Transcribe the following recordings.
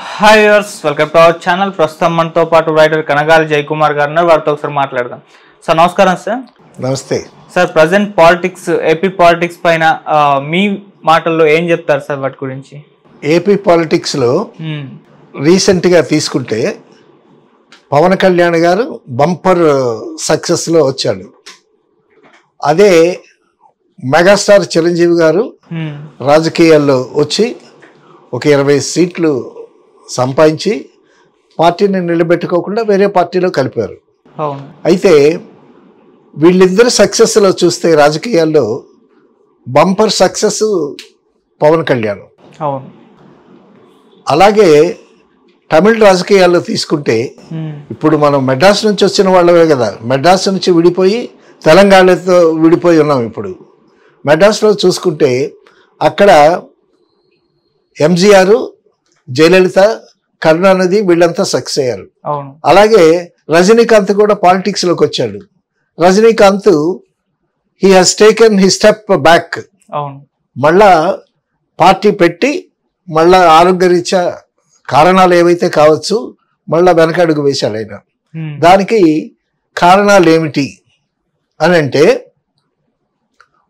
Hi viewers, welcome to our channel. ప్రస్తుతం మనతో పాటు రైటర్ కనగాలి జయకుమార్ గారు ఉన్నారు. వారితో ఒకసారి మాట్లాడదాం. సార్ నమస్కారం. సార్ నమస్తే sir, present politics, AP politics పైన మీ మాటల్లో ఏం చెప్తారు సార్ వాటి గురించి? ఏపీ పాలిటిక్స్లో రీసెంట్గా తీసుకుంటే పవన్ కళ్యాణ్ గారు బంపర్ సక్సెస్లో వచ్చాడు. అదే మెగాస్టార్ చిరంజీవి గారు రాజకీయాల్లో వచ్చి ఒక 20 సీట్లు సంపాదించి పార్టీని నిలబెట్టుకోకుండా వేరే పార్టీలో కలిపారు. అయితే వీళ్ళిద్దరు సక్సెస్లో చూస్తే రాజకీయాల్లో బంపర్ సక్సెస్ పవన్ కళ్యాణ్. అలాగే తమిళ రాజకీయాల్లో తీసుకుంటే ఇప్పుడు మనం మెడ్రాస్ నుంచి వచ్చిన వాళ్ళమే కదా, మెడ్రాస్ నుంచి విడిపోయి తెలంగాణతో విడిపోయి ఉన్నాం. ఇప్పుడు మెడ్రాస్లో చూసుకుంటే అక్కడ ఎంజీఆర్, జయలలిత, కరుణానిధి వీళ్ళంతా సక్సెస్ అయ్యారు. అలాగే రజనీకాంత్ కూడా పాలిటిక్స్లోకి వచ్చాడు. Rajinikanth he has taken he step back. మళ్ళా పార్టీ పెట్టి మళ్ళా ఆరోగ్యరీత్యా కారణాలు ఏవైతే కావచ్చు మళ్ళా వెనకడుగు వేశాడు ఆయన. దానికి కారణాలు ఏమిటి అని అంటే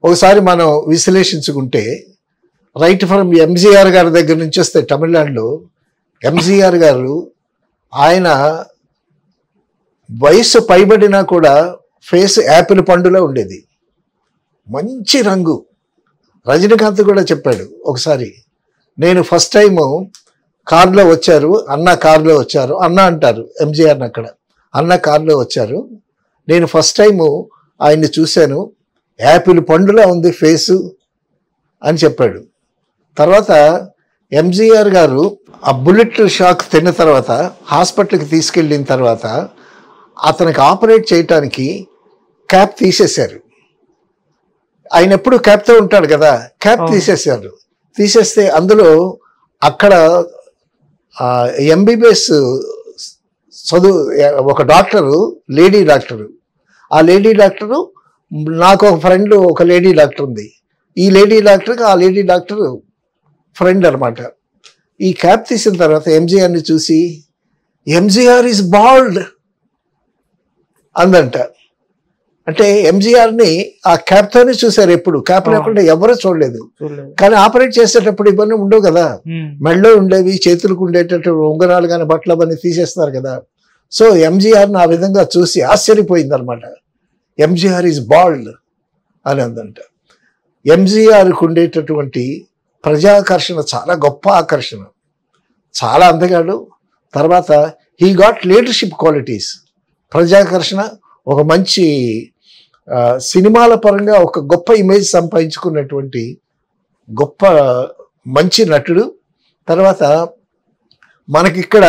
ఒకసారి మనం విశ్లేషించుకుంటే రైట్ ఫ్రమ్ ఎంజీఆర్ గారి దగ్గర నుంచి వస్తే తమిళనాడులో ఎంజీఆర్ గారు ఆయన వయస్సు పైబడినా కూడా ఫేస్ యాపిల్ పండులో ఉండేది, మంచి రంగు. రజనీకాంత్ కూడా చెప్పాడు ఒకసారి, నేను ఫస్ట్ టైము కారులో వచ్చారు అన్న, కారులో వచ్చారు అన్న అంటారు ఎంజీఆర్ని అక్కడ, అన్న కారులో వచ్చారు, నేను ఫస్ట్ టైము ఆయన్ని చూశాను, యాపిల్ పండులా ఉంది ఫేసు అని చెప్పాడు. తర్వాత ఎంజీఆర్ గారు ఆ బుల్లెట్ షాక్ తిన్న తర్వాత హాస్పిటల్కి తీసుకెళ్ళిన తర్వాత అతనికి ఆపరేట్ చేయటానికి క్యాప్ తీసేశారు. ఆయన ఎప్పుడు క్యాప్తో ఉంటాడు కదా, క్యాప్ తీసేశారు. తీసేస్తే అందులో అక్కడ ఎంబీబీఎస్ చదువు ఒక డాక్టరు, లేడీ డాక్టరు, ఆ లేడీ డాక్టరు, నాకు ఒక ఫ్రెండ్ ఒక లేడీ డాక్టర్ ఉంది, ఈ లేడీ డాక్టర్కి ఆ లేడీ డాక్టర్ ఫ్రెండ్ అనమాట. ఈ క్యాప్ తీసిన తర్వాత ఎంజీఆర్ని చూసి ఎంజీఆర్ ఈజ్ బాల్డ్ అందంట. అంటే ఎంజీఆర్ని ఆ క్యాప్తోనే చూశారు, ఎప్పుడు క్యాప్ లేకుండా ఎవరూ చూడలేదు. కానీ ఆపరేట్ చేసేటప్పుడు ఇవన్నీ ఉండవు కదా, మెడలో ఉండేవి, చేతులకు ఉండేటట్టు ఉంగరాలు కానీ బట్టలు అవన్నీ తీసేస్తున్నారు కదా. సో ఎంజీఆర్ని ఆ విధంగా చూసి ఆశ్చర్యపోయింది అనమాట. ఎంజీఆర్ ఈజ్ బాల్డ్ అని అందంట. ఎంజీఆర్కి ఉండేటటువంటి ప్రజాకర్షణ చాలా గొప్ప ఆకర్షణ, చాలా అందగాడు. తర్వాత హీ గాట్ లీడర్షిప్ క్వాలిటీస్, ప్రజాకర్షణ, ఒక మంచి సినిమాల పరంగా ఒక గొప్ప ఇమేజ్ సంపాదించుకున్నటువంటి గొప్ప మంచి నటుడు. తర్వాత మనకిక్కడ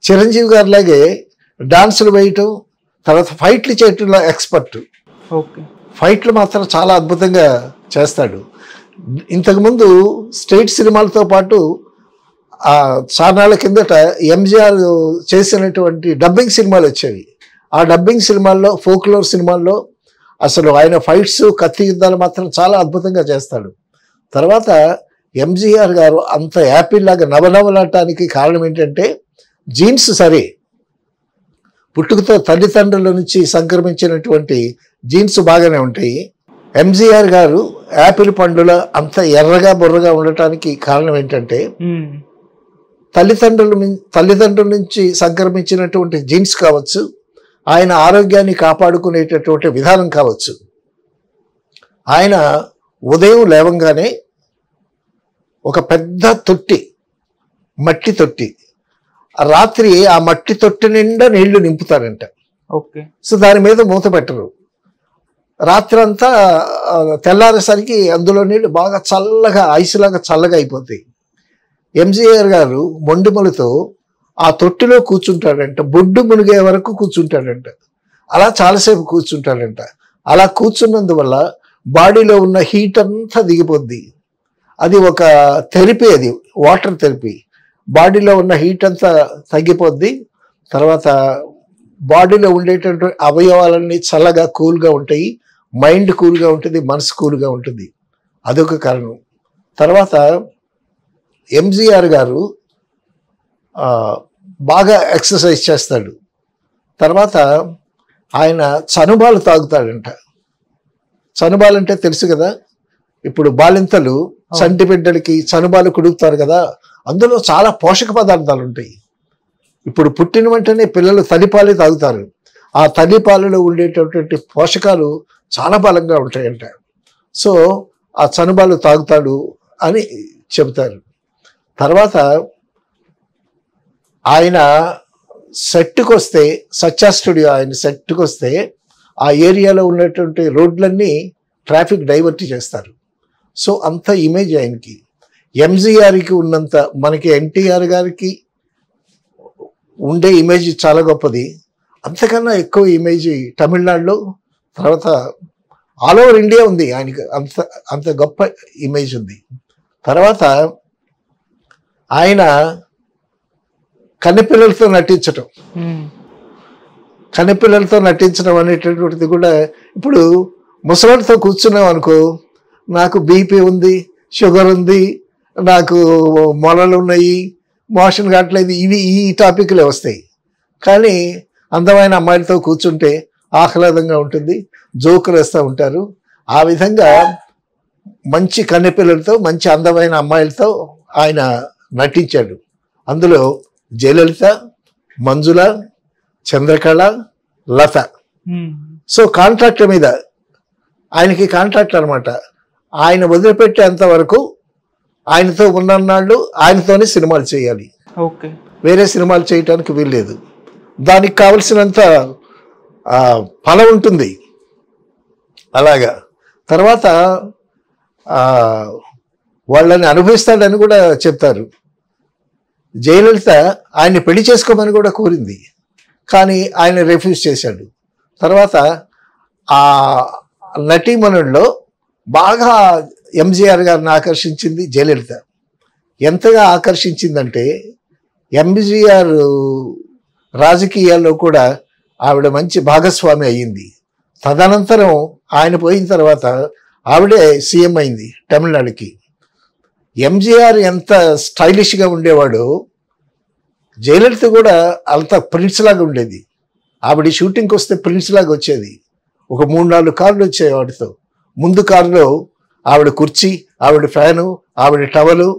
చిరంజీవి గారిలాగే డాన్సులు వేయటం, తర్వాత ఫైట్లు చేయటంలో ఎక్స్పర్ట్. ఫైట్లు మాత్రం చాలా అద్భుతంగా చేస్తాడు. ఇంతకుముందు స్టేట్ సినిమాలతో పాటు చాలాల కిందట ఎంజీఆర్ చేసినటువంటి డబ్బింగ్ సినిమాలు వచ్చేవి. ఆ డబ్బింగ్ సినిమాల్లో, ఫోక్లోర్ సినిమాల్లో అసలు ఆయన ఫైట్స్, కత్తి యుద్ధాలు మాత్రం చాలా అద్భుతంగా చేస్తాడు. తర్వాత ఎంజీఆర్ గారు అంత యాపిల్ లాగా నవనవలాటానికి కారణం ఏంటంటే జీన్స్ సరే, పుట్టుకతో తల్లిదండ్రుల నుంచి సంక్రమించినటువంటి జీన్స్ బాగానే ఉంటాయి. ఎంజీఆర్ గారు యాపిల్ పండుల అంత ఎర్రగా బుర్రగా ఉండటానికి కారణం ఏంటంటే తల్లిదండ్రుల నుంచి సంక్రమించినటువంటి జీన్స్ కావచ్చు, ఆయన ఆరోగ్యాన్ని కాపాడుకునేటటువంటి విధానం కావచ్చు. ఆయన ఉదయం లేవంగానే ఒక పెద్ద తొట్టి, మట్టి తొట్టి, రాత్రి ఆ మట్టి తొట్టి నిండా నీళ్లు నింపుతారంట. సో దాని మీద మూత పెట్టరు. రాత్రంతా తెల్లారేసరికి అందులో నీళ్ళు బాగా చల్లగా, ఐసులాగా చల్లగా అయిపోతాయి. ఎంజీఆర్ గారు మొండిమలతో ఆ తొట్టిలో కూర్చుంటాడంట, బొడ్డు మునిగే వరకు కూర్చుంటాడంట. అలా చాలాసేపు కూర్చుంటాడంట. అలా కూర్చున్నందువల్ల బాడీలో ఉన్న హీట్ అంతా దిగిపోద్ది. అది ఒక థెరపీ, అది వాటర్ థెరపీ. బాడీలో ఉన్న హీట్ అంతా తగ్గిపోద్ది. తర్వాత బాడీలో ఉండేటటువంటి అవయవాలన్నీ చల్లగా, కూల్గా ఉంటాయి. మైండ్ కూల్గా ఉంటుంది, మనసు కూల్గా ఉంటుంది. అదొక కారణం. తర్వాత ఎంజీఆర్ గారు బాగా ఎక్సర్సైజ్ చేస్తాడు. తర్వాత ఆయన చనుబాలు తాగుతాడంట. చనుబాలు అంటే తెలుసు కదా, ఇప్పుడు బాలింతలు చంటి బిడ్డలకి చనుబాలు కుడుకుతారు కదా, అందులో చాలా పోషక పదార్థాలు ఉంటాయి. ఇప్పుడు పుట్టిన వెంటనే పిల్లలు తల్లిపాలే తాగుతారు. ఆ తల్లిపాలలో ఉండేటటువంటి పోషకాలు చాలా బలంగా ఉంటాయంట. సో ఆ చనుబాలు తాగుతాడు అని చెబుతారు. తర్వాత ఆయన సెట్కి వస్తే, సత్యా స్టూడియో ఆయన సెట్కి వస్తే ఆ ఏరియాలో ఉన్నటువంటి రోడ్లన్నీ ట్రాఫిక్ డైవర్ట్ చేస్తారు. సో అంత ఇమేజ్ ఆయనకి. ఎంజీఆర్కి ఉన్నంత మనకి ఎన్టీఆర్ గారికి ఉండే ఇమేజ్ చాలా గొప్పది. అంతకన్నా ఎక్కువ ఇమేజ్ తమిళనాడులో, తర్వాత ఆల్ ఓవర్ ఇండియా ఉంది ఆయనకి. అంత గొప్ప ఇమేజ్ ఉంది. తర్వాత ఆయన కన్నెపిల్లలతో నటించటం, కన్నెపిల్లలతో నటించడం అనేటటువంటిది కూడా, ఇప్పుడు ముసలితో కూర్చున్నాం అనుకో, నాకు బీపీ ఉంది, షుగర్ ఉంది, నాకు మొలలు ఉన్నాయి, మోషన్ కావట్లేదు, ఇవి ఈ టాపిక్లే వస్తాయి. కానీ అందమైన అమ్మాయిలతో కూర్చుంటే ఆహ్లాదంగా ఉంటుంది, జోకులు వేస్తూ ఉంటారు. ఆ విధంగా మంచి కన్నెపిల్లలతో, మంచి అందమైన అమ్మాయిలతో ఆయన నటించాడు. అందులో జయలలిత, మంజుల, చంద్రకళ, లత. సో కాంట్రాక్ట్ మీద ఆయనకి కాంట్రాక్ట్ అనమాట. ఆయన వదిలిపెట్టేంత వరకు ఆయనతో ఉన్నన్నాళ్ళు ఆయనతోనే సినిమాలు చేయాలి, వేరే సినిమాలు చేయటానికి వీల్లేదు. దానికి కావలసినంత ఫలం ఉంటుంది అలాగా. తర్వాత వాళ్ళని అనుభవిస్తాడని కూడా చెప్తారు. జయలలిత ఆయన్ని పెళ్లి చేసుకోమని కూడా కోరింది, కానీ ఆయన రిఫ్యూజ్ చేశాడు. తర్వాత ఆ నటీమణుల్లో బాగా ఎంజీఆర్ గారిని ఆకర్షించింది జయలలిత. ఎంతగా ఆకర్షించిందంటే ఎంజీఆర్ రాజకీయాల్లో కూడా ఆవిడ మంచి భాగస్వామి అయ్యింది. తదనంతరం ఆయన పోయిన తర్వాత ఆవిడే సీఎం అయింది తమిళనాడుకి. ఎంజీఆర్ ఎంత స్టైలిష్గా ఉండేవాడో జయలలిత కూడా అంత ప్రిన్స్ లాగా ఉండేది. ఆవిడ షూటింగ్కి వస్తే ప్రిన్స్ లాగా వచ్చేది. ఒక 3-4 కార్లు వచ్చాయి వాటితో. ముందు కారులో ఆవిడ కుర్చీ, ఆవిడ ఫ్యాను, ఆవిడ టవలు,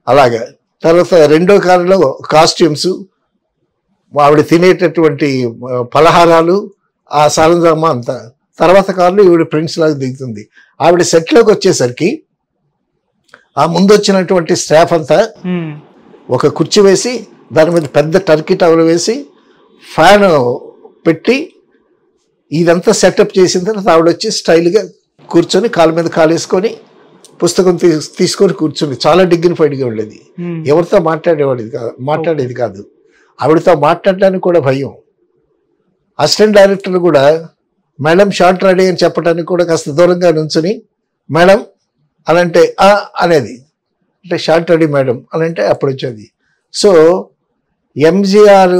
అలాగా. తర్వాత రెండో కారులో కాస్ట్యూమ్స్, ఆవిడ తినేటటువంటి పలహారాలు, ఆ సరంజామా అంతా. తర్వాత కారులో ఈవిడ ప్రిన్స్ లాగా దిగుతుంది. ఆవిడ సెట్లోకి వచ్చేసరికి ఆ ముందు వచ్చినటువంటి స్టాఫ్ అంతా ఒక కుర్చీ వేసి దాని మీద పెద్ద టర్కీ టవల్ వేసి ఫ్యాన్ పెట్టి ఇదంతా సెటప్ చేసిన తర్వాత ఆవిడ వచ్చి స్టైల్గా కూర్చొని కాళ్ళ మీద కాలేసుకొని పుస్తకం తీసుకొని కూర్చొని చాలా డిగ్నిఫైడ్గా ఉండేది. ఎవరితో మాట్లాడేది కాదు. ఆవిడతో మాట్లాడడానికి కూడా భయం. అసిస్టెంట్ డైరెక్టర్లు కూడా మేడం షార్ట్ రెడీ అని చెప్పడానికి కూడా కాస్త దూరంగా నుంచుని మేడం అనంటే అనేది, అంటే షార్ట్ రెడీ మేడం అనంటే అప్పుడు వచ్చేది. సో ఎంజీఆర్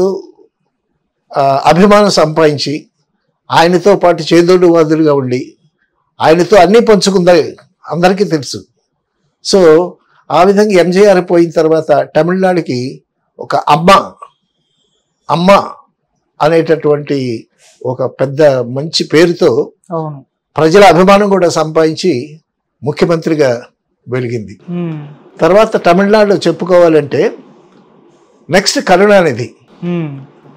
అభిమానం సంపాదించి ఆయనతో పాటు చేదోడు వాదులుగా ఉండి ఆయనతో అన్నీ పంచుకుందా అందరికీ తెలుసు. సో ఆ విధంగా ఎంజీఆర్ పోయిన తర్వాత తమిళనాడుకి ఒక అమ్మ అనేటటువంటి ఒక పెద్ద మంచి పేరుతో ప్రజల అభిమానం కూడా సంపాదించి ముఖ్యమంత్రిగా వెలిగింది. తర్వాత తమిళనాడులో చెప్పుకోవాలంటే నెక్స్ట్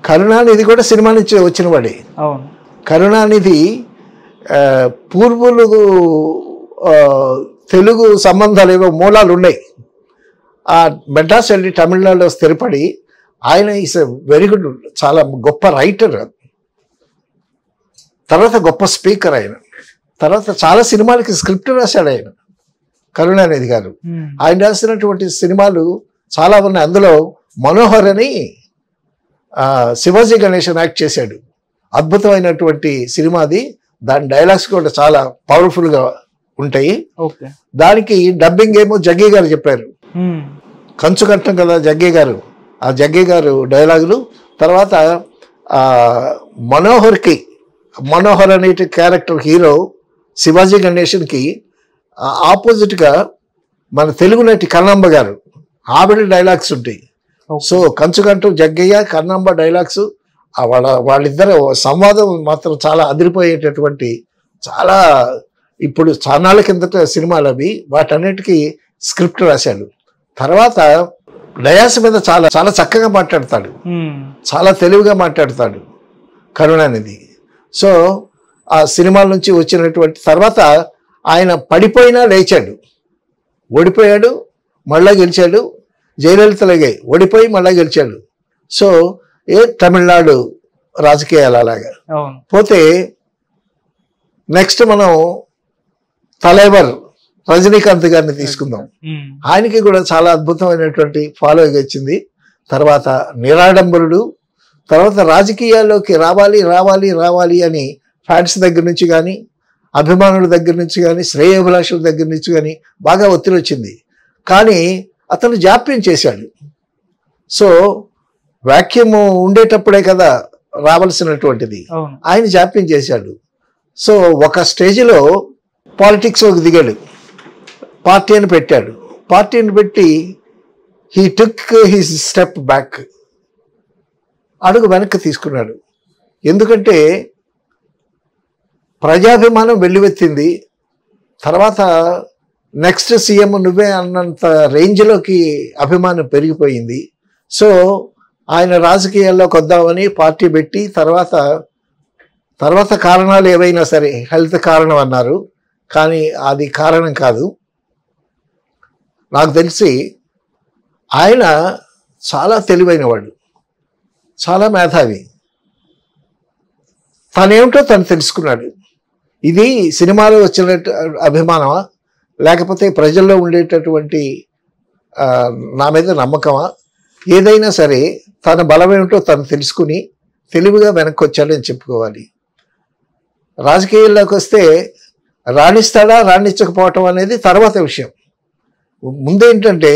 కరుణానిధి కూడా సినిమా నుంచి వచ్చిన వాడే. కరుణానిధి పూర్వులు తెలుగు సంబంధాలు ఏవో మూలాలు ఉన్నాయి. ఆ మెడ్రాస్ వెళ్ళి తమిళనాడులో స్థిరపడి ఆయన ఈస్ వెరీ గుడ్, చాలా గొప్ప రైటర్, తర్వాత గొప్ప స్పీకర్ ఆయన. తర్వాత చాలా సినిమాలకి స్క్రిప్ట్ రాశాడు ఆయన, కరుణానిధి గారు. ఆయన రాసినటువంటి సినిమాలు చాలా ఉన్నాయి. అందులో మనోహర్ అని శివాజీ గణేశన్ యాక్ట్ చేశాడు. అద్భుతమైనటువంటి సినిమా అది. దాని డైలాగ్స్ కూడా చాలా పవర్ఫుల్గా ఉంటాయి. దానికి డబ్బింగ్ ఏమో జగ్గీ గారు చెప్పారు. కంచు కట్టం కదా జగ్గీ గారు, ఆ జగ్గీ గారు డైలాగులు. తర్వాత మనోహర్ అనే క్యారెక్టర్ హీరో శివాజీ గణేశన్కి ఆపోజిట్గా మన తెలుగు నటి కన్నమ్మ గారు, ఆవిడ డైలాగ్స్ ఉంటాయి. సో కంచుగంటూ జగ్గయ్య కన్నమ్మ డైలాగ్స్ వాళ్ళిద్దరు సంవాదం మాత్రం చాలా అదిరిపోయేటటువంటి చాలా ఇప్పుడు చాన్నాళ్ళ కిందట సినిమాలు అవి వాటన్నిటికీ స్క్రిప్ట్ రాశాడు. తర్వాత డయాస్ మీద చాలా చాలా చక్కగా మాట్లాడతాడు, చాలా తెలివిగా మాట్లాడతాడు కరుణానిధి. సో ఆ సినిమాల నుంచి వచ్చినటువంటి తర్వాత ఆయన పడిపోయినా లేచాడు, ఓడిపోయాడు మళ్ళా గెలిచాడు, జయలలితలాగే ఓడిపోయి మళ్ళా గెలిచాడు. సో తమిళనాడు రాజకీయాలు అలాగా పోతే నెక్స్ట్ మనం తలైవర్ రజనీకాంత్ గారిని తీసుకుందాం. ఆయనకి కూడా చాలా అద్భుతమైనటువంటి ఫాలోయింగ్ వచ్చింది. తర్వాత నిరాడంబరుడు, తర్వాత రాజకీయాల్లోకి రావాలి రావాలి రావాలి అని ఫ్యాన్స్ దగ్గర నుంచి కానీ అభిమానుల దగ్గర నుంచి కానీ శ్రేయోభిలాషుల దగ్గర నుంచి కానీ బాగా ఒత్తిడి వచ్చింది. కానీ అతను జాప్యం చేశాడు. సో వాక్యూమ్ ఉండేటప్పుడే కదా రావాల్సినటువంటిది, ఆయన జాప్యం చేశాడు. సో ఒక స్టేజ్లో పాలిటిక్స్లోకి దిగాడు, పార్టీని పెట్టాడు. పార్టీని పెట్టి he took his step back, అడుగు వెనక్కి తీసుకున్నాడు. ఎందుకంటే ప్రజాభిమానం వెల్లువెత్తింది. తర్వాత నెక్స్ట్ సీఎం నువ్వే అన్నంత రేంజ్లోకి అభిమానం పెరిగిపోయింది. సో ఆయన రాజకీయాల్లోకి వద్దామని పార్టీ పెట్టి తర్వాత కారణాలు ఏవైనా సరే హెల్త్ కారణం అన్నారు, కానీ అది కారణం కాదు. నాకు తెలిసి ఆయన చాలా తెలివైనవాడు, చాలా మేధావి. తనేమిటో తను తెలుసుకున్నాడు. ఇది సినిమాలో వచ్చిన అభిమానమా లేకపోతే ప్రజల్లో ఉండేటటువంటి నా మీద నమ్మకమా, ఏదైనా సరే తన బలం ఏమిటో తను తెలుసుకుని తెలివిగా వెనక్కి వచ్చాడని చెప్పుకోవాలి. రాజకీయాల్లోకి వస్తే రాణిస్తాడా రాణించకపోవటం అనేది తర్వాత విషయం. ముందేంటంటే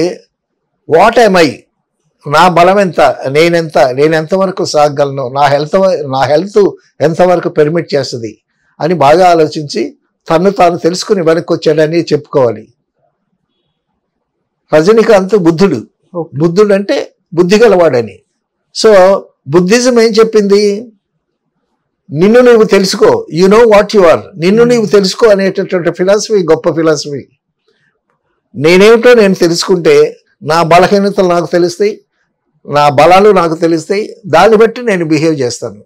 వాట్ ఐ మై, నా బలం ఎంత, నేను ఎంతవరకు సాగగలను, నా హెల్త్ ఎంతవరకు పెర్మిట్ చేస్తుంది అని బాగా ఆలోచించి తను తాను తెలుసుకుని వెనక్కి వచ్చాడని చెప్పుకోవాలి. రజనీకాంత్ బుద్ధుడు అంటే బుద్ధి గలవాడని. సో బుద్ధిజం ఏం చెప్పింది, నిన్ను నువ్వు తెలుసుకో, you know what you are, నిన్ను నువ్వు తెలుసుకో అనేటటువంటి ఫిలాసఫీ గొప్ప ఫిలాసఫీ. నేనేమిటో నేను తెలుసుకుంటే నా బలహీనతలు నాకు తెలుస్తాయి, నా బలాలు నాకు తెలుస్తాయి, దాన్ని బట్టి నేను బిహేవ్ చేస్తాను.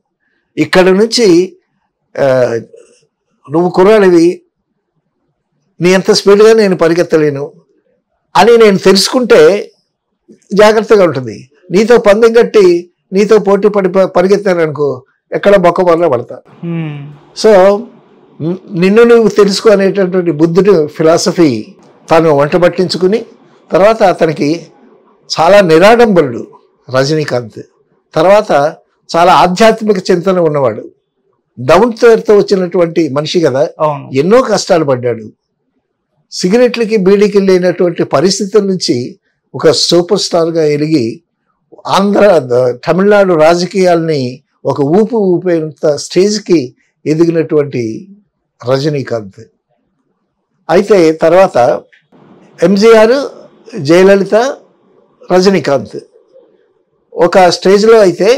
ఇక్కడ నుంచి నువ్వు కుర్రాడివి, నీ ఎంత స్పీడ్గా నేను పరిగెత్తలేను అని నేను తెలుసుకుంటే జాగ్రత్తగా ఉంటుంది. నీతో పందెం కట్టి నీతో పోటీ పరిగెత్తాను అనుకో, ఎక్కడ బొక్కబొర్ర పడతా. సో నిన్ను నువ్వు తెలుసుకో అనేటటువంటి బుద్ధుడి ఫిలాసఫీ తను వంట పట్టించుకుని తర్వాత అతనికి చాలా నిరాడంబరుడు రజనీకాంత్. తర్వాత చాలా ఆధ్యాత్మిక చింతన ఉన్నవాడు, డౌన్ టు ఎర్త్ వచ్చినటువంటి మనిషి కదా, ఎన్నో కష్టాలు పడ్డాడు. సిగరెట్లకి బీడీకి లేనటువంటి పరిస్థితుల నుంచి ఒక సూపర్ స్టార్గా ఎలిగి తమిళనాడు రాజకీయాల్ని ఒక ఊపేంత స్టేజ్కి ఎదిగినటువంటి రజనీకాంత్. అయితే తర్వాత ఎంజీఆర్, జయలలిత, రజనీకాంత్ ఒక స్టేజ్లో అయితే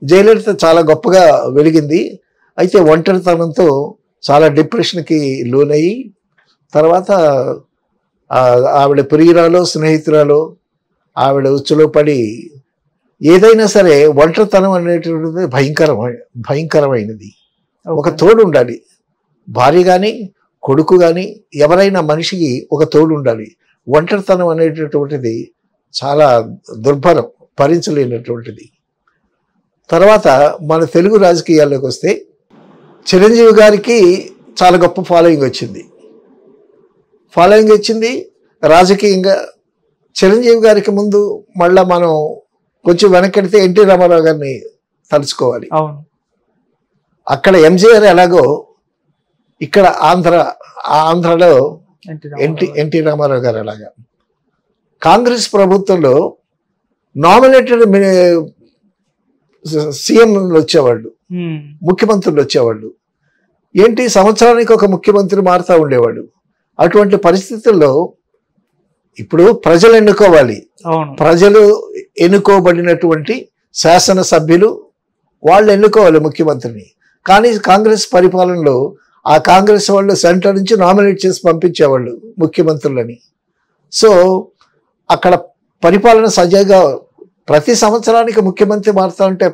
జయలలిత చాలా గొప్పగా వెలిగింది. అయితే ఒంటరితనంతో చాలా డిప్రెషన్కి లోనయ్యి తర్వాత ఆవిడ ప్రియురాలో స్నేహితురాలో ఆవిడ ఉచ్చులో పడి, ఏదైనా సరే ఒంటరితనం అనేటువంటిది భయంకరమైనది. ఒక తోడు ఉండాలి, భార్య కానీ కొడుకు కానీ ఎవరైనా మనిషికి ఒక తోడు ఉండాలి. ఒంటరితనం అనేటటువంటిది చాలా దుర్భరం, భరించలేనటువంటిది. తర్వాత మన తెలుగు రాజకీయాల్లోకి వస్తే చిరంజీవి గారికి చాలా గొప్ప ఫాలోయింగ్ వచ్చింది రాజకీయంగా. చిరంజీవి గారికి ముందు మళ్ళా మనం కొంచెం వెనకెడితే ఎన్టీ రామారావు గారిని తలుచుకోవాలి. అక్కడ ఎంజీఆర్ ఎలాగో ఇక్కడ ఆంధ్రలో ఎన్టీ రామారావు గారు అలాగా. కాంగ్రెస్ ప్రభుత్వంలో నామినేటెడ్ సీఎంలు వచ్చేవాళ్ళు, ముఖ్యమంత్రులు వచ్చేవాళ్ళు. ఏంటి సంవత్సరానికి ఒక ముఖ్యమంత్రి మారుతూ ఉండేవాడు. అటువంటి పరిస్థితుల్లో ఇప్పుడు ప్రజలు ఎన్నుకోవాలి, ప్రజలు ఎన్నుకోబడినటువంటి శాసనసభ్యులు వాళ్ళు ఎన్నుకోవాలి ముఖ్యమంత్రిని. కానీ కాంగ్రెస్ పరిపాలనలో ఆ కాంగ్రెస్ వాళ్ళు సెంటర్ నుంచి నామినేట్ చేసి పంపించేవాళ్ళు ముఖ్యమంత్రులని. సో అక్కడ పరిపాలన సజావుగా ప్రతి సంవత్సరానికి ముఖ్యమంత్రి మారుతా ఉంటే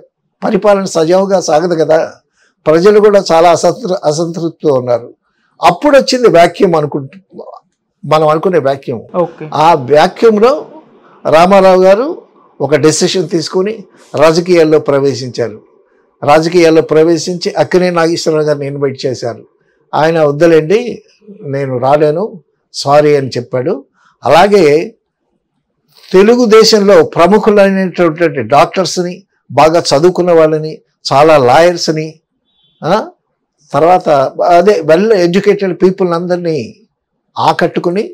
పరిపాలన సజావుగా సాగదు కదా. ప్రజలు కూడా చాలా అసంతృప్తితో ఉన్నారు. అప్పుడు వచ్చింది వ్యాక్యూమ్ మనం అనుకునే వ్యాక్యూమ్. ఆ వ్యాక్యూమ్లో రామారావు గారు ఒక డెసిషన్ తీసుకొని రాజకీయాల్లో ప్రవేశించారు. రాజకీయాల్లో ప్రవేశించి అక్కినేని నాగేశ్వరరావు గారిని ఇన్వైట్ చేశారు. ఆయన వద్దలేండి నేను రాలేను సారీ అని చెప్పాడు. అలాగే తెలుగుదేశంలో ప్రముఖులైనటువంటి డాక్టర్స్ని, బాగా చదువుకున్న వాళ్ళని, చాలా లాయర్స్ని, తర్వాత అదే వెల్ ఎడ్యుకేటెడ్ పీపుల్ అందరినీ ఆకట్టుకుని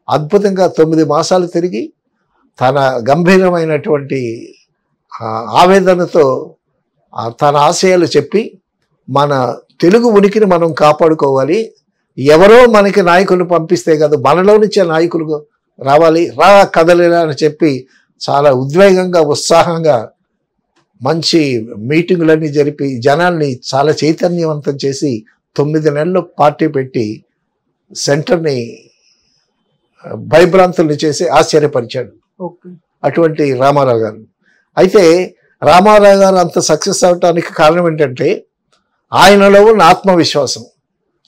అద్భుతంగా 9 మాసాలు తిరిగి తన గంభీరమైనటువంటి ఆవేదనతో తన ఆశయాలు చెప్పి మన తెలుగు ఉనికిని మనం కాపాడుకోవాలి, ఎవరో మనకి నాయకులు పంపిస్తే కాదు మనలో నుంచే నాయకులు రావాలి, రా కదలేరా అని చెప్పి చాలా ఉద్వేగంగా ఉత్సాహంగా మంచి మీటింగులన్నీ జరిపి జనాల్ని చాలా చైతన్యవంతం చేసి 9 నెలలు పార్టీ పెట్టి సెంటర్ని భయభ్రాంతుల్ని చేసి ఆశ్చర్యపరిచాడు అటువంటి రామారావు గారు. అయితే రామారావు గారు అంత సక్సెస్ అవటానికి కారణం ఏంటంటే ఆయనలో ఉన్న ఆత్మవిశ్వాసం,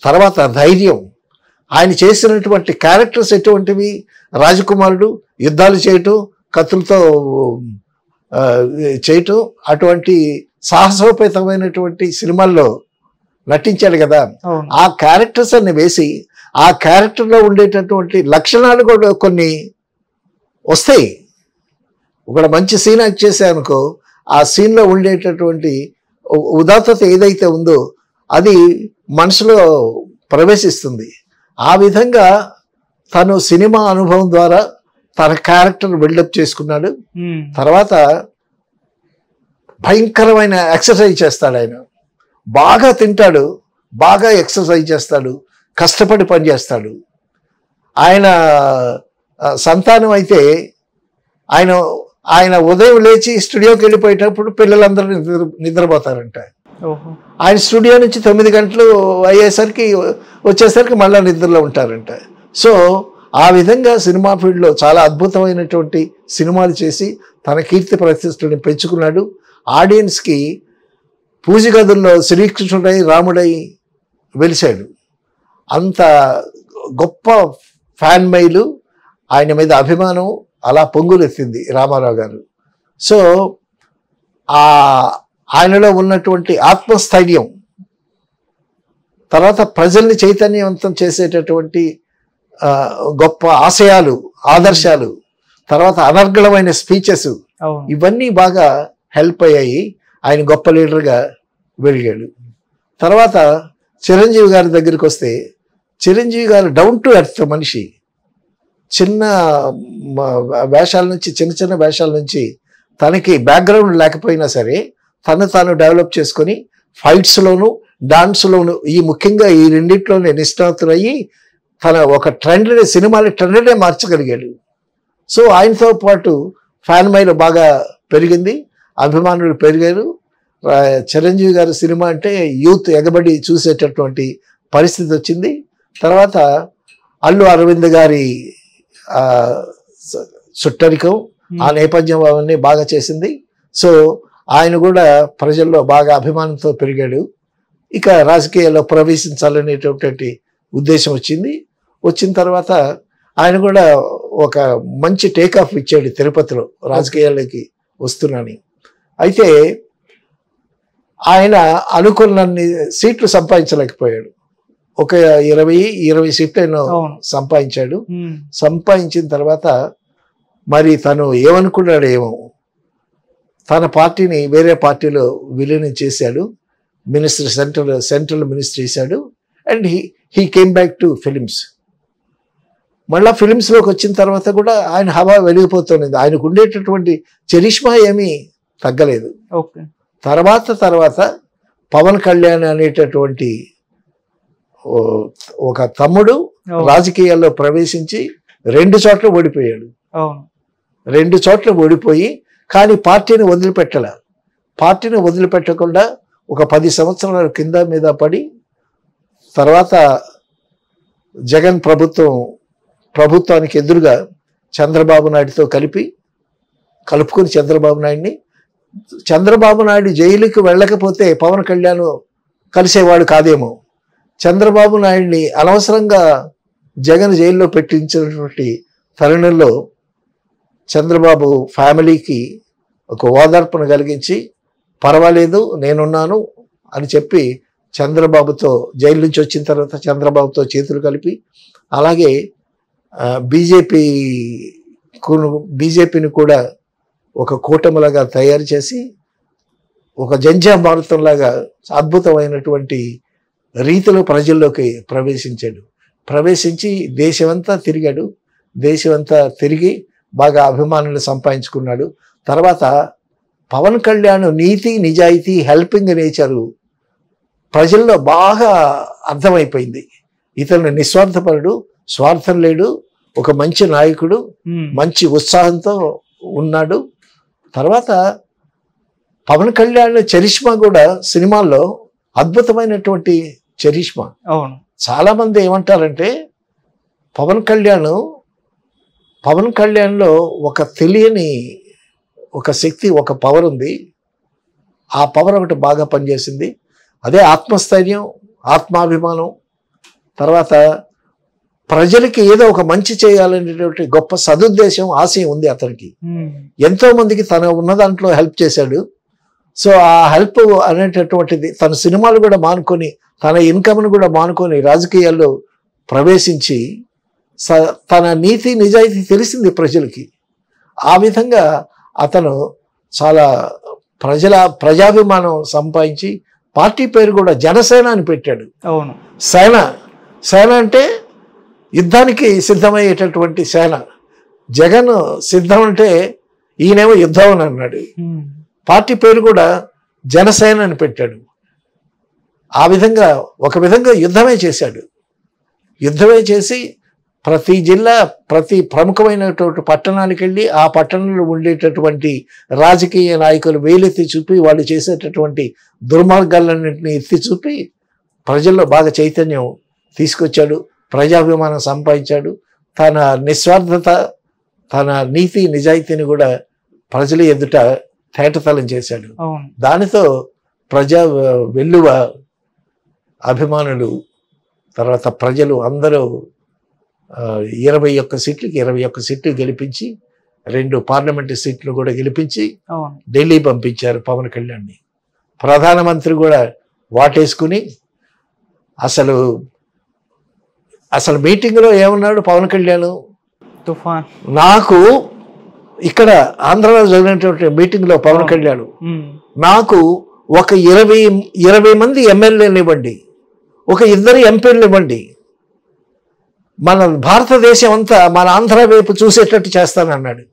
తర్వాత ధైర్యం, ఆయన చేసినటువంటి క్యారెక్టర్స్ ఎటువంటివి, రాజకుమారుడు యుద్ధాలు చేయటం, కత్తులతో చేయటం, అటువంటి సాహసోపేతమైనటువంటి సినిమాల్లో నటించాడు కదా. ఆ క్యారెక్టర్స్ అన్ని వేసి ఆ క్యారెక్టర్లో ఉండేటటువంటి లక్షణాలు కూడా కొన్ని వస్తాయి. ఒక మంచి సీన్ యాక్ట్ చేశానుకో, ఆ సీన్లో ఉండేటటువంటి ఉదాత్తత ఏదైతే ఉందో అది మనసులో ప్రవేశిస్తుంది. ఆ విధంగా తను సినిమా అనుభవం ద్వారా తన క్యారెక్టర్ బిల్డప్ చేసుకున్నాడు. తర్వాత భయంకరమైన ఎక్సర్సైజ్ చేస్తాడు. ఆయన బాగా తింటాడు, బాగా ఎక్సర్సైజ్ చేస్తాడు, కష్టపడి పనిచేస్తాడు. ఆయన సంతానం అయితే ఆయన ఉదయం లేచి స్టూడియోకి వెళ్ళిపోయేటప్పుడు పిల్లలందరూ నిద్రపోతారంట. ఆయన స్టూడియో నుంచి 9 గంటలు అయ్యేసరికి వచ్చేసరికి మళ్ళీ నిద్రలో ఉంటారంట. సో ఆ విధంగా సినిమా ఫీల్డ్లో చాలా అద్భుతమైనటువంటి సినిమాలు చేసి తన కీర్తి ప్రతిష్టని పెంచుకున్నాడు. ఆడియన్స్కి పూజ గదుల్లో శ్రీకృష్ణుడై రాముడై వెలిశాడు. అంత గొప్ప ఫ్యాన్ మైలు, ఆయన మీద అభిమానం అలా పొంగులెత్తింది రామారావు గారు. సో ఆయనలో ఉన్నటువంటి ఆత్మస్థైర్యం, తర్వాత ప్రజల్ని చైతన్యవంతం చేసేటటువంటి గొప్ప ఆశయాలు, ఆదర్శాలు, తర్వాత అనర్గళమైన స్పీచెస్, ఇవన్నీ బాగా హెల్ప్ అయ్యాయి. ఆయన గొప్ప లీడర్గా వెలిగాడు. తర్వాత చిరంజీవి గారి దగ్గరికి వస్తే, చిరంజీవి గారు డౌన్ టు ఎర్త్ మనిషి. చిన్న వేషాల నుంచి, చిన్న చిన్న వేషాల నుంచి తనకి బ్యాక్గ్రౌండ్ లేకపోయినా సరే తను తాను డెవలప్ చేసుకొని ఫైట్స్లోను, డాన్స్లోను, ముఖ్యంగా ఈ రెండింటిలోనే నిష్ణాతులయ్యి తన ఒక ట్రెండ్ని, సినిమాల ట్రెండ్నే మార్చగలిగాడు. సో ఆయనతో పాటు ఫ్యాన్ మైలు బాగా పెరిగింది, అభిమానులు పెరిగారు. చిరంజీవి గారి సినిమా అంటే యూత్ ఎగబడి చూసేటటువంటి పరిస్థితి వచ్చింది. తర్వాత అల్లు అరవింద్ గారి చుట్టరికం, ఆ నేపథ్యం అవన్నీ బాగా చేసింది. సో ఆయన కూడా ప్రజల్లో బాగా అభిమానంతో పెరిగాడు. ఇక రాజకీయాల్లో ప్రవేశించాలనేటటువంటి ఉద్దేశం వచ్చింది. వచ్చిన తర్వాత ఆయన కూడా ఒక మంచి టేక్ ఆఫ్ ఇచ్చాడు తిరుపతిలో, రాజకీయాల్లోకి వస్తున్నాని. అయితే ఆయన అనుకున్నన్ని సీట్లు సంపాదించలేకపోయాడు. ఒక 20 సీట్లను సంపాదించాడు. సంపాదించిన తర్వాత మరి తను ఏమనుకున్నాడు ఏమో, తన పార్టీని వేరే పార్టీలో విలీనం చేశాడు. మినిస్టర్, సెంట్రల్ మినిస్టర్ చేశాడు. And he came back to films. మళ్ళా ఫిలిమ్స్లోకి వచ్చిన తర్వాత కూడా ఆయన హవా వెలిగిపోతున్నది. ఆయనకు ఉండేటటువంటి చరిష్మా ఏమీ తగ్గలేదు. తర్వాత పవన్ కళ్యాణ్ అనేటటువంటి ఒక తమ్ముడు రాజకీయాల్లో ప్రవేశించి 2 చోట్ల ఓడిపోయాడు. 2 చోట్ల ఓడిపోయి కానీ పార్టీని వదిలిపెట్టలే. పార్టీని వదిలిపెట్టకుండా ఒక 10 సంవత్సరాల కింద మీద పడి తర్వాత జగన్ ప్రభుత్వానికి ఎదురుగా చంద్రబాబు నాయుడుతో కలుపుకొని చంద్రబాబు నాయుడు జైలుకి వెళ్ళకపోతే పవన్ కళ్యాణ్ కలిసేవాడు కాదేమో. చంద్రబాబు నాయుడిని అనవసరంగా జగన్ జైల్లో పెట్టించినటువంటి తరుణంలో చంద్రబాబు ఫ్యామిలీకి ఒక ఓదార్పును కలిగించి పర్వాలేదు నేనున్నాను అని చెప్పి చంద్రబాబుతో జైలు నుంచి వచ్చిన తర్వాత చంద్రబాబుతో చేతులు కలిపి అలాగే బీజేపీని కూడా ఒక కూటమిలాగా తయారు చేసి ఒక జంజా భారతంలాగా అద్భుతమైనటువంటి రీతిలో ప్రజల్లోకి ప్రవేశించి దేశమంతా తిరిగి బాగా అభిమానులు సంపాదించుకున్నాడు. తర్వాత పవన్ కళ్యాణ్ నీతి నిజాయితీ హెల్పింగ్ నేచరు ప్రజల్లో బాగా అర్థమైపోయింది. ఇతను నిస్వార్థపరుడు, స్వార్థం లేడు, ఒక మంచి నాయకుడు, మంచి ఉత్సాహంతో ఉన్నాడు. తర్వాత పవన్ కళ్యాణ్ చరిష్మా కూడా సినిమాల్లో అద్భుతమైనటువంటి చరిష్మా. చాలా మంది ఏమంటారంటే పవన్ కళ్యాణ్లో ఒక తెలియని ఒక శక్తి, ఒక పవర్ ఉంది. ఆ పవర్ ఒకటి బాగా పనిచేసింది. అదే ఆత్మస్థైర్యం, ఆత్మాభిమానం. తర్వాత ప్రజలకి ఏదో ఒక మంచి చేయాలనేటువంటి గొప్ప సదుద్దేశం, ఆశయం ఉంది అతనికి. ఎంతో మందికి తన ఉన్న దాంట్లో హెల్ప్ చేశాడు. సో ఆ హెల్ప్ అనేటటువంటిది తన సినిమాలు కూడా మానుకొని, తన ఇన్కమ్ను కూడా మానుకొని రాజకీయాల్లో ప్రవేశించి తన నీతి నిజాయితీ తెలిసింది ప్రజలకి. ఆ విధంగా అతను చాలా ప్రజాభిమానం సంపాదించి పార్టీ పేరు కూడా జనసేన అని పెట్టాడు. సేన అంటే యుద్ధానికి సిద్ధమయ్యేటటువంటి సేన. జగన్ సిద్ధం అంటే ఈయనేమో యుద్ధం అని అన్నాడు. పార్టీ పేరు కూడా జనసేన అని పెట్టాడు. ఆ విధంగా ఒక విధంగా యుద్ధమే చేసి ప్రతి జిల్లా, ప్రతి ప్రముఖమైనటువంటి పట్టణానికి వెళ్ళి ఆ పట్టణంలో ఉండేటటువంటి రాజకీయ నాయకులు వేలెత్తి చూపి వాళ్ళు చేసేటటువంటి దుర్మార్గాలన్నింటినీ ఎత్తి చూపి ప్రజల్లో బాగా చైతన్యం తీసుకొచ్చాడు, ప్రజాభిమానం సంపాదించాడు. తన నిస్వార్థత, తన నీతి నిజాయితీని కూడా ప్రజల ఎదుట తేటతలం చేశాడు. దానితో వెల్లువ అభిమానులు, తర్వాత ప్రజలు అందరూ 21 సీట్లకి 21 సీట్లు గెలిపించి 2 పార్లమెంటు సీట్లు కూడా గెలిపించి ఢిల్లీ పంపించారు పవన్ కళ్యాణ్ని. ప్రధానమంత్రి కూడా వాటేసుకుని అసలు మీటింగ్లో ఏమన్నాడు పవన్ కళ్యాణ్, నాకు ఇక్కడ ఆంధ్రలో జరిగినటువంటి మీటింగ్లో పవన్ కళ్యాణ్ నాకు ఒక 20 మంది ఎమ్మెల్యేలు ఇవ్వండి, ఒక 2 ఎంపీలు ఇవ్వండి, మన భారతదేశం అంతా మన ఆంధ్ర వైపు చూసేటట్టు చేస్తానన్నాడు.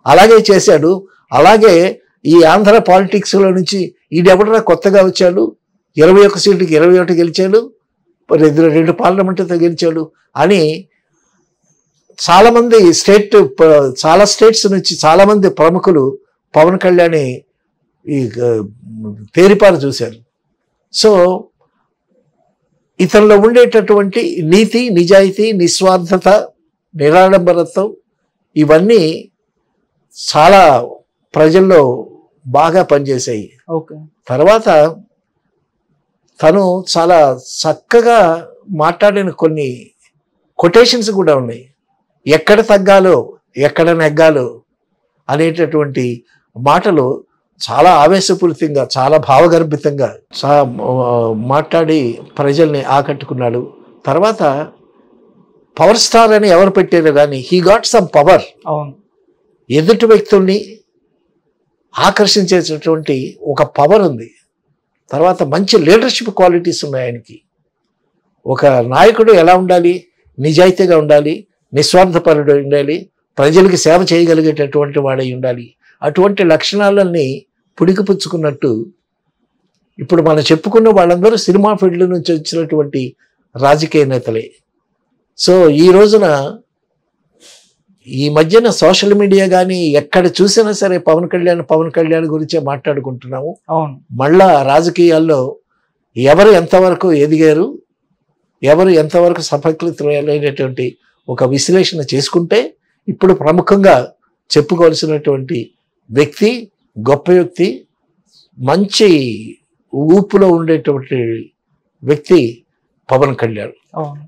అలాగే చేశాడు. అలాగే ఈ ఆంధ్ర పాలిటిక్స్లో నుంచి ఈడెవడరా కొత్తగా వచ్చాడు, 21 సీట్లకి 21 గెలిచాడు, 2 పార్లమెంటుతో గెలిచాడు అని చాలా స్టేట్స్ నుంచి చాలామంది ప్రముఖులు పవన్ కళ్యాణ్ ఈ తేరిపారు చూశారు. సో ఇతనిలో ఉండేటటువంటి నీతి, నిజాయితీ, నిస్వార్థత, నిరాడంబరత్వం ఇవన్నీ చాలా ప్రజల్లో బాగా పనిచేశాయి. తర్వాత తను చాలా చక్కగా మాట్లాడిన కొన్ని కొటేషన్స్ కూడా ఉన్నాయి. ఎక్కడ తగ్గాలో ఎక్కడ నెగ్గాలో అనేటటువంటి మాటలు చాలా ఆవేశపూరితంగా, చాలా భావగర్భితంగా మాట్లాడి ప్రజల్ని ఆకట్టుకున్నాడు. తర్వాత పవర్ స్టార్ అని ఎవరు పెట్టారో కానీ హీ గాట్ సమ్ పవర్. ఎదుటి వ్యక్తుల్ని ఆకర్షించేటటువంటి ఒక పవర్ ఉంది. తర్వాత మంచి లీడర్షిప్ క్వాలిటీస్ ఉన్నాయి ఆయనకి. ఒక నాయకుడు ఎలా ఉండాలి, నిజాయితీగా ఉండాలి, నిస్వార్థపరుడు ఉండాలి, ప్రజలకి సేవ చేయగలిగేటటువంటి వాడై ఉండాలి. అటువంటి లక్షణాలన్నీ పుడికిపుచ్చుకున్నట్టు ఇప్పుడు మనం చెప్పుకున్న వాళ్ళందరూ సినిమా ఫీల్డ్ నుంచి వచ్చినటువంటి రాజకీయ నేతలే. సో ఈ రోజున ఈ మధ్యన సోషల్ మీడియా కానీ ఎక్కడ చూసినా సరే పవన్ కళ్యాణ్ గురించే మాట్లాడుకుంటున్నాము. అవును. మళ్ళా రాజకీయాల్లో ఎవరు ఎంతవరకు ఎదిగారు, ఎవరు ఎంతవరకు సఫలీకృతమైనటువంటి ఒక విశ్లేషణ చేసుకుంటే ఇప్పుడు ప్రముఖంగా చెప్పుకోవాల్సినటువంటి వ్యక్తి, గొప్ప వ్యక్తి, మంచి ఊపులో ఉండేటువంటి వ్యక్తి పవన్ కళ్యాణ్. అవును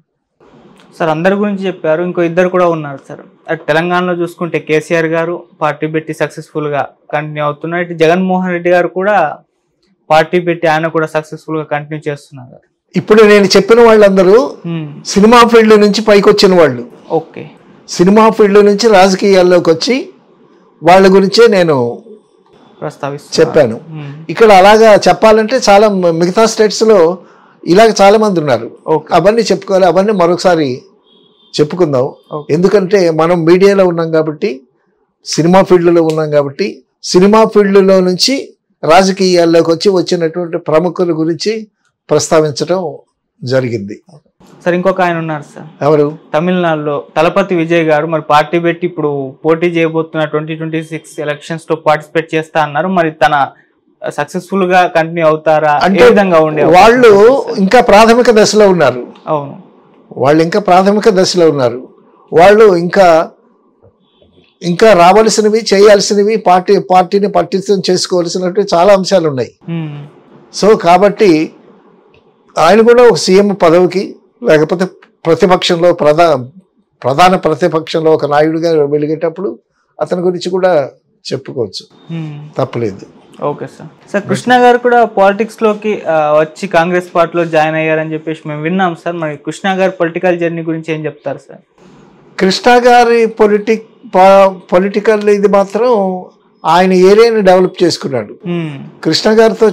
సార్, అందరి గురించి చెప్పారు. ఇంకో ఇద్దరు కూడా ఉన్నారు సార్. అటు తెలంగాణలో చూసుకుంటే కేసీఆర్ గారు పార్టీ పెట్టి సక్సెస్ఫుల్గా కంటిన్యూ అవుతున్నారు. ఇటు జగన్మోహన్ రెడ్డి గారు కూడా పార్టీ పెట్టి ఆయన కూడా సక్సెస్ఫుల్గా కంటిన్యూ చేస్తున్నారు. ఇప్పుడు నేను చెప్పిన వాళ్ళందరూ సినిమా ఫీల్డ్ నుంచి పైకి వచ్చిన వాళ్ళు. ఓకే. సినిమా ఫీల్డ్ నుంచి రాజకీయాల్లోకి వచ్చి వాళ్ళ గురించే నేను చెప్పాను. ఇక్కడ అలాగా చెప్పాలంటే చాలా మిగతా స్టేట్స్లో ఇలాగ చాలా మంది ఉన్నారు. అవన్నీ చెప్పుకోవాలి, అవన్నీ మరొకసారి చెప్పుకుందాం. ఎందుకంటే మనం మీడియాలో ఉన్నాం కాబట్టి, సినిమా ఫీల్డ్లో ఉన్నాం కాబట్టి, సినిమా ఫీల్డ్లో నుంచి రాజకీయాల్లోకి వచ్చినటువంటి ప్రముఖుల గురించి ప్రస్తావించడం జరిగింది. సార్ ఇంకొక ఆయన ఉన్నారు సార్. ఎవరు? తమిళనాడులో తలపతి విజయ్ గారు మరి పార్టీ పెట్టి ఇప్పుడు పోటీ చేయబోతున్న 2026 ఎలక్షన్స్ లో పార్టిసిపేట్ చేస్తా అన్నారు. మరి తన సక్సెస్ఫుల్ గా కంటిన్యూ అవుతారా? ఏ విధంగా ఉండే? వాళ్ళు ఇంకా ప్రాథమిక దశలో ఉన్నారు. అవును, వాళ్ళు ఇంకా ప్రాథమిక దశలో ఉన్నారు. వాళ్ళు ఇంకా రావాల్సినవి, చేయాల్సినవి, పార్టీని పటిష్టం చేసుకోవాల్సినవి చాలా అంశాలు ఉన్నాయి. సో కాబట్టి ఆయన కూడా ఒక సీఎం పదవికి, లేకపోతే ప్రతిపక్షంలో ప్రధాన ప్రతిపక్షంలో ఒక నాయుడుగా వెలిగేటప్పుడు అతని గురించి కూడా చెప్పుకోవచ్చు, తప్పలేదు. Okay sir. సార్ కృష్ణ గారు కూడా పాలిటిక్స్ లోకి వచ్చి కాంగ్రెస్ పార్టీలో జాయిన్ అయ్యారని చెప్పేసి మేము విన్నాం సార్. మరి కృష్ణ గారి పొలిటికల్ జర్నీ గురించి ఏం చెప్తారు సార్? కృష్ణ గారి పొలిటికల్ ఇది మాత్రం ఆయన ఏరియాని డెవలప్ చేసుకున్నాడు. కృష్ణ గారితో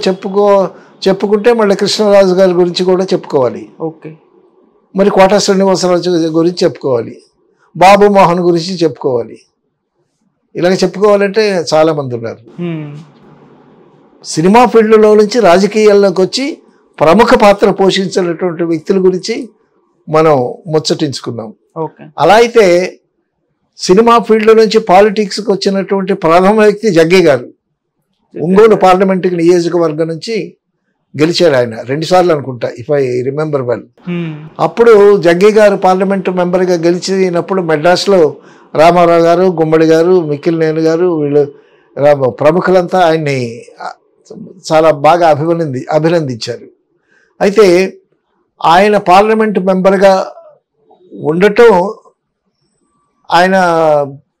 చెప్పుకుంటే మళ్ళీ కృష్ణరాజు గారి గురించి కూడా చెప్పుకోవాలి. ఓకే. మరి కోట శ్రీనివాసరాజు గురించి చెప్పుకోవాలి, బాబు మోహన్ గురించి చెప్పుకోవాలి. ఇలాగ చెప్పుకోవాలంటే చాలా మంది ఉన్నారు. సినిమా ఫీల్డ్లో నుంచి రాజకీయాల్లోకి వచ్చి ప్రముఖ పాత్ర పోషించినటువంటి వ్యక్తుల గురించి మనం ముచ్చటించుకున్నాం. అలా అయితే సినిమా ఫీల్డ్ నుంచి పాలిటిక్స్కి వచ్చినటువంటి ప్రథమ వ్యక్తి జగ్గే గారు. ఒంగోలు పార్లమెంటుకి నియోజకవర్గం నుంచి గెలిచాడు ఆయన 2 సార్లు అనుకుంటా, ఇఫ్ ఐ రిమెంబర్ వెల్. అప్పుడు జగ్గే గారు పార్లమెంటు మెంబర్గా గెలిచినప్పుడు మెడ్రాస్లో రామారావు గారు, గుమ్మడి గారు, మిక్కిలినేని గారు, వీళ్ళు ప్రముఖులంతా ఆయన్ని చాలా బాగా అభినందించారు. అయితే ఆయన పార్లమెంటు మెంబర్గా ఉండటం, ఆయన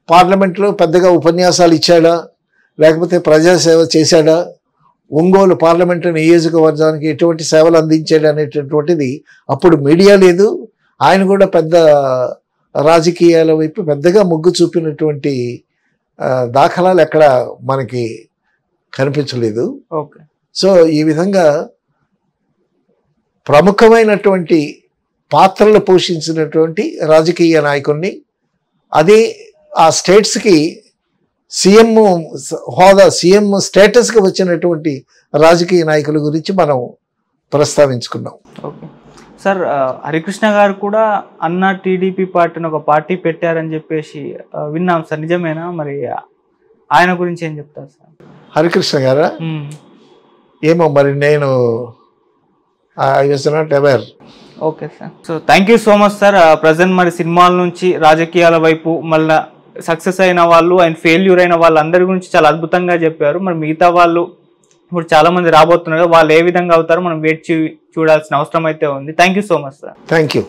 పార్లమెంట్లో పెద్దగా ఉపన్యాసాలు ఇచ్చాడా, లేకపోతే ప్రజాసేవ చేశాడా, ఒంగోలు పార్లమెంటు నియోజకవర్గానికి ఎటువంటి సేవలు అందించాడు అనేటటువంటిది అప్పుడు మీడియా లేదు. ఆయన కూడా పెద్ద రాజకీయాల వైపు పెద్దగా మొగ్గు చూపినటువంటి దాఖలాలు ఎక్కడ మనకి కనిపించలేదు. సో ఈ విధంగా ప్రముఖమైనటువంటి పాత్రలు పోషించినటువంటి రాజకీయ నాయకుడిని, అదే ఆ స్టేట్స్కి సీఎం హోదా, సీఎం స్టేటస్కి వచ్చినటువంటి రాజకీయ నాయకుల గురించి మనం ప్రస్తావించుకున్నాం. Okay sir. హరికృష్ణ గారు కూడా అన్న టీడీపీ పార్టీని ఒక పార్టీ పెట్టారని చెప్పేసి విన్నాం సార్, నిజమేనా? మరి ఆయన గురించి ఏం చెప్తారు సార్? హరికృష్ణ గారా? ఏమో మరి, నేను I was not aware. Okay sir. So thank you so much sir. Present మరి సినిమాల నుంచి రాజకీయాల వైపు మళ్ళీ సక్సెస్ అయిన వాళ్ళు అండ్ ఫెయిల్యూర్ అయిన వాళ్ళందరి గురించి చాలా అద్భుతంగా చెప్పారు. మరి మిగతా వాళ్ళు ఇప్పుడు చాలా మంది రాబోతున్నారు, వాళ్ళు ఏ విధంగా అవుతారో మనం వెయిట్ చూడాల్సిన అవసరం అయితే ఉంది. Thank you so much sir. Thank you.